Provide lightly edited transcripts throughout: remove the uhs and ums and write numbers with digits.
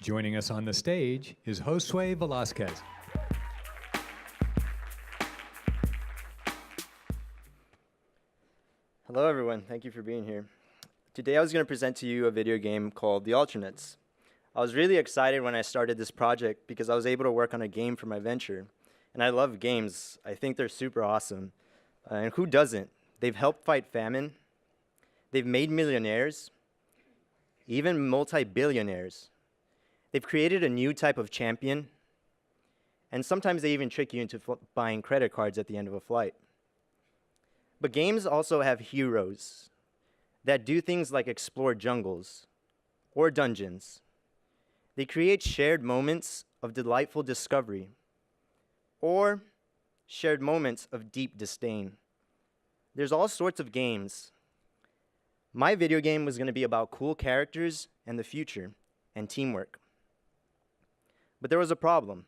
Joining us on the stage is Jossue Velasquez. Hello everyone, thank you for being here. Today I was going to present to you a video game called The Alternates. I was really excited when I started this project because I was able to work on a game for my venture. And I love games. I think they're super awesome. And who doesn't? They've helped fight famine. They've made millionaires, even multi-billionaires. They've created a new type of champion. And sometimes they even trick you into buying credit cards at the end of a flight. But games also have heroes that do things like explore jungles or dungeons. They create shared moments of delightful discovery or shared moments of deep disdain. There's all sorts of games. My video game was going to be about cool characters and the future and teamwork. But there was a problem.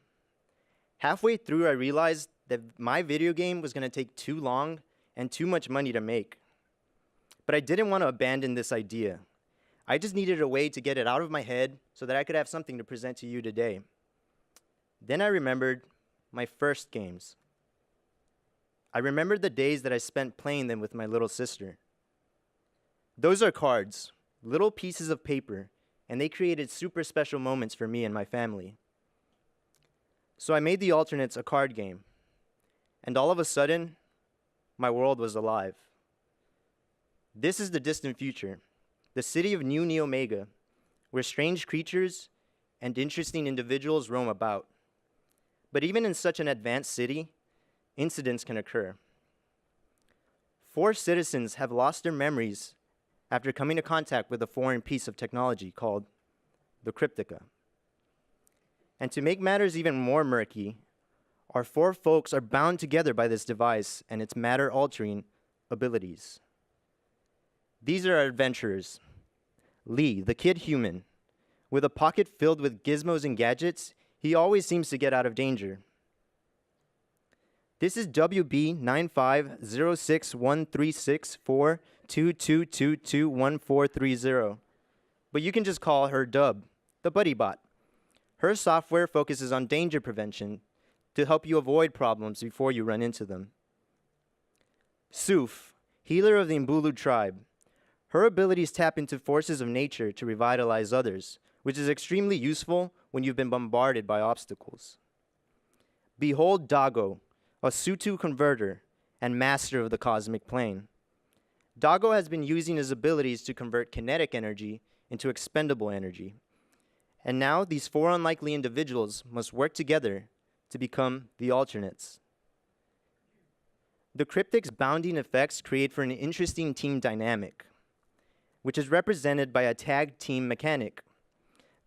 Halfway through, I realized that my video game was going to take too long and too much money to make. But I didn't want to abandon this idea. I just needed a way to get it out of my head so that I could have something to present to you today. Then I remembered my first games. I remembered the days that I spent playing them with my little sister. Those are cards, little pieces of paper, and they created super special moments for me and my family. So I made The Alternates a card game, and all of a sudden, my world was alive. This is the distant future, the city of New Neomega, where strange creatures and interesting individuals roam about. But even in such an advanced city, incidents can occur. 4 citizens have lost their memories after coming to contact with a foreign piece of technology called the Cryptica. And to make matters even more murky, our 4 folks are bound together by this device and its matter-altering abilities. These are our adventurers. Lee, the kid human. With a pocket filled with gizmos and gadgets, he always seems to get out of danger. This is WB95061364222221430. But you can just call her Dub, the buddy bot. Her software focuses on danger prevention to help you avoid problems before you run into them. Suf, healer of the Mbulu tribe. Her abilities tap into forces of nature to revitalize others, which is extremely useful when you've been bombarded by obstacles. Behold Dago, a Sutu converter and master of the cosmic plane. Dago has been using his abilities to convert kinetic energy into expendable energy. And now these 4 unlikely individuals must work together to become the Alternates. The Cryptic's bounding effects create for an interesting team dynamic, which is represented by a tag team mechanic.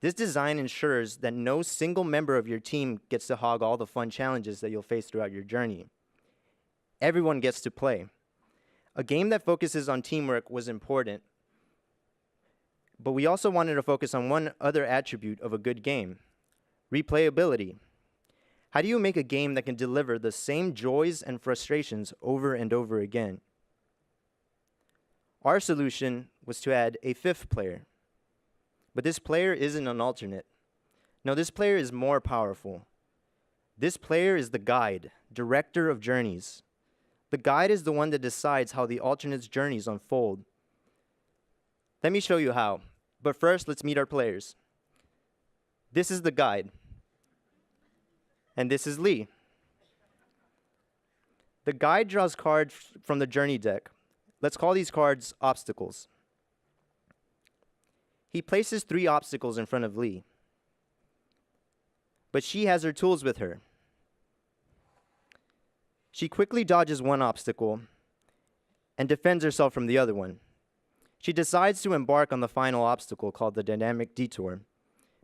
This design ensures that no single member of your team gets to hog all the fun challenges that you'll face throughout your journey. Everyone gets to play. A game that focuses on teamwork was important, but we also wanted to focus on one other attribute of a good game: replayability. How do you make a game that can deliver the same joys and frustrations over and over again? Our solution was to add a 5th player. But this player isn't an alternate. No, this player is more powerful. This player is the guide, director of journeys. The guide is the one that decides how the alternate's journeys unfold. Let me show you how. But first, let's meet our players. This is the guide. And this is Lee. The guide draws cards from the journey deck. Let's call these cards obstacles. He places 3 obstacles in front of Lee. But she has her tools with her. She quickly dodges one obstacle and defends herself from the other one. She decides to embark on the final obstacle called the dynamic detour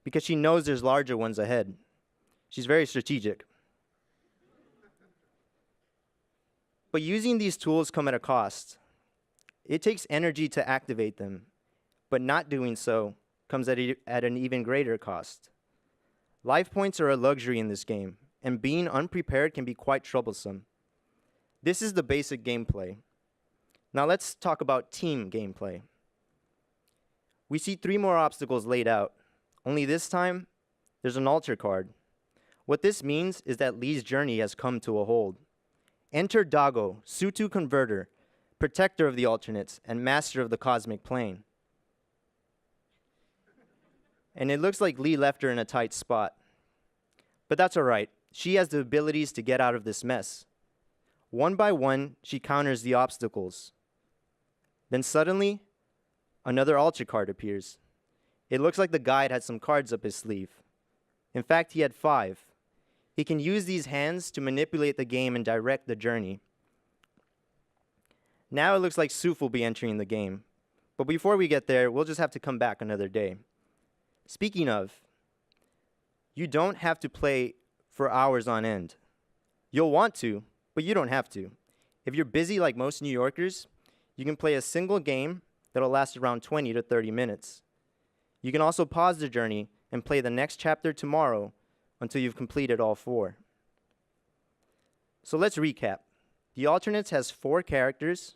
because she knows there's larger ones ahead. She's very strategic. But using these tools come at a cost. It takes energy to activate them, but not doing so comes at an even greater cost. Life points are a luxury in this game, and being unprepared can be quite troublesome. This is the basic gameplay. Now let's talk about team gameplay. We see 3 more obstacles laid out, Only this time, there's an altar card. What this means is that Lee's journey has come to a hold. Enter Dago, Sutu Converter, protector of the alternates and master of the cosmic plane. And it looks like Lee left her in a tight spot. But that's all right. She has the abilities to get out of this mess. One by one, she counters the obstacles. Then suddenly, another altar card appears. It looks like the guide had some cards up his sleeve. In fact, he had 5. He can use these hands to manipulate the game and direct the journey. Now it looks like Suf will be entering the game. But before we get there, we'll just have to come back another day. Speaking of, you don't have to play for hours on end. You'll want to, but you don't have to. If you're busy like most New Yorkers, you can play a single game that'll last around 20 to 30 minutes. You can also pause the journey and play the next chapter tomorrow until you've completed all 4. So let's recap. The Alternates has 4 characters,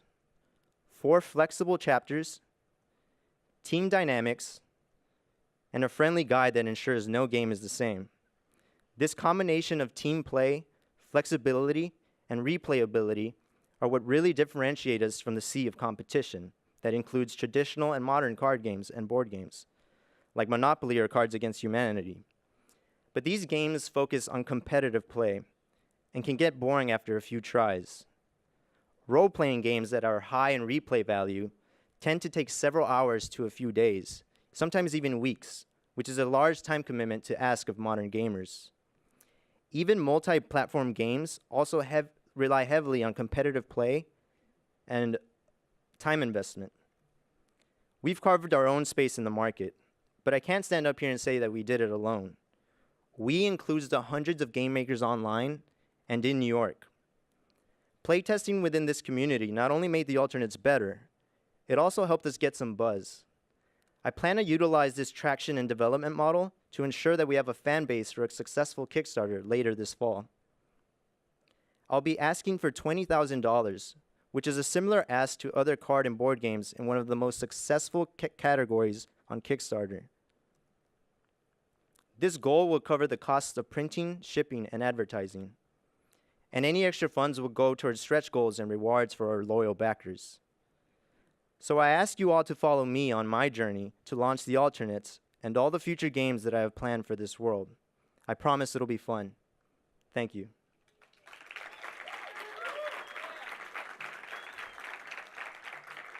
4 flexible chapters, team dynamics, and a friendly guide that ensures no game is the same. This combination of team play, flexibility, and replayability are what really differentiate us from the sea of competition that includes traditional and modern card games and board games, like Monopoly or Cards Against Humanity. But these games focus on competitive play and can get boring after a few tries. Role-playing games that are high in replay value tend to take several hours to a few days, sometimes even weeks, which is a large time commitment to ask of modern gamers. Even multi-platform games also rely heavily on competitive play and time investment. We've carved our own space in the market, but I can't stand up here and say that we did it alone. We includes the hundreds of game makers online and in New York. Playtesting within this community not only made the Alternates better, it also helped us get some buzz. I plan to utilize this traction and development model to ensure that we have a fan base for a successful Kickstarter later this fall. I'll be asking for $20,000, which is a similar ask to other card and board games in one of the most successful categories on Kickstarter. This goal will cover the costs of printing, shipping, and advertising. And any extra funds will go towards stretch goals and rewards for our loyal backers. So I ask you all to follow me on my journey to launch the Alternates and all the future games that I have planned for this world. I promise it'll be fun. Thank you.